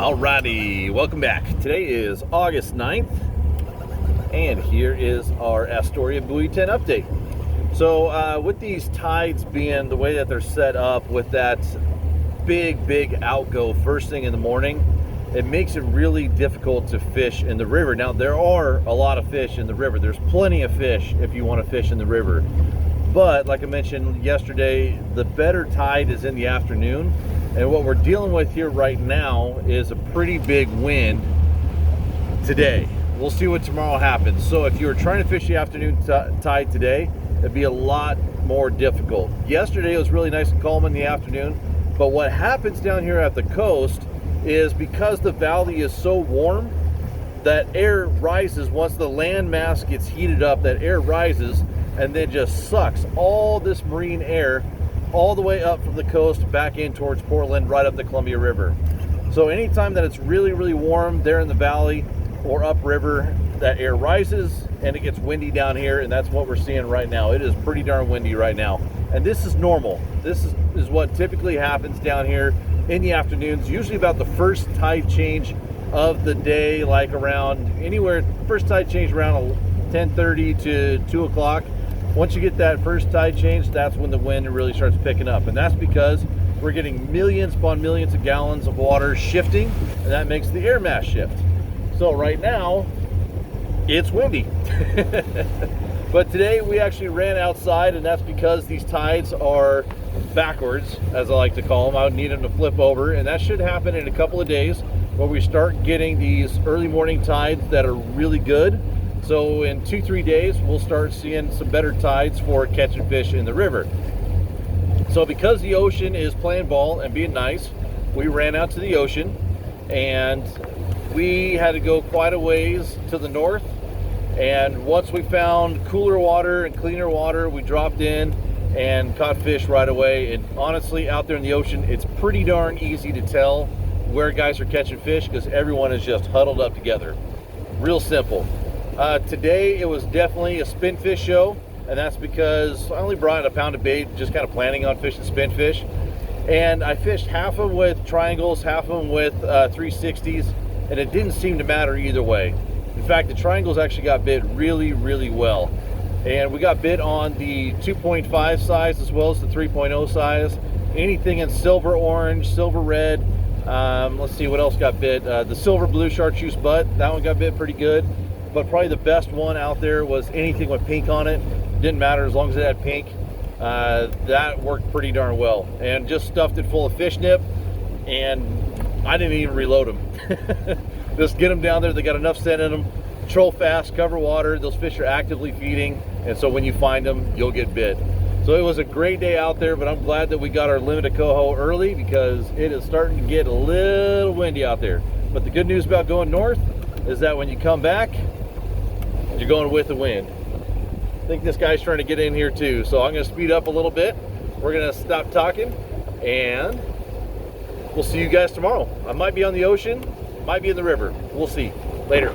Alrighty, welcome back. Today is August 9th, and here is our Astoria Buoy 10 update. So with these tides being the way that they're set up with that big outgo first thing in the morning, it makes it really difficult to fish in the river. Now, there are a lot of fish in the river. There's plenty of fish if you want to fish in the river. But like I mentioned yesterday, the better tide is in the afternoon. And what we're dealing with here right now is a pretty big wind today. We'll see what tomorrow happens. So if you were trying to fish the afternoon tide today, it'd be a lot more difficult. Yesterday it was really nice and calm in the afternoon. But what happens down here at the coast is because the valley is so warm, that air rises once the land mass gets heated up, that air rises and then just sucks all this marine air all the way up from the coast back in towards Portland, right up the Columbia River. So anytime that it's really warm there in the valley or upriver, that air rises and it gets windy down here, and that's what we're seeing right now. It is pretty darn windy right now, and this is normal. This is what typically happens down here in the afternoons, usually about the first tide change of the day, like around anywhere, first tide change around 10:30 to 2 o'clock. Once you get that first tide change, that's when the wind really starts picking up. And that's because we're getting millions upon millions of gallons of water shifting, and that makes the air mass shift. So right now, it's windy. But today we actually ran outside, and that's because these tides are backwards, as I like to call them. I would need them to flip over, and that should happen in a couple of days where we start getting these early morning tides that are really good. So in 2-3 days, we'll start seeing some better tides for catching fish in the river. So because the ocean is playing ball and being nice, we ran out to the ocean, and we had to go quite a ways to the north. And once we found cooler water and cleaner water, we dropped in and caught fish right away. And honestly, out there in the ocean, it's pretty darn easy to tell where guys are catching fish because everyone is just huddled up together. Real simple. Today it was definitely a spinfish show, and that's because I only brought a pound of bait, just kind of planning on fishing spinfish. And I fished half of them with triangles, half of them with 360s, and it didn't seem to matter either way. In fact, the triangles actually got bit really well. And we got bit on the 2.5 size as well as the 3.0 size. Anything in silver orange, silver red. Let's see what else got bit. The silver blue chartreuse butt, that one got bit pretty good. But probably the best one out there was anything with pink on it. Didn't matter as long as it had pink. That worked pretty darn well. And just stuffed it full of fish nip, and I didn't even reload them. Just get them down there. They got enough scent in them. Troll fast, cover water. Those fish are actively feeding, and so when you find them, you'll get bit. So it was a great day out there, but I'm glad that we got our limited coho early because it is starting to get a little windy out there. But the good news about going north is that when you come back, you're going with the wind. I think this guy's trying to get in here too, so I'm going to speed up a little bit. We're going to stop talking, and we'll see you guys tomorrow. I might be on the ocean, might be in the river. We'll see. Later.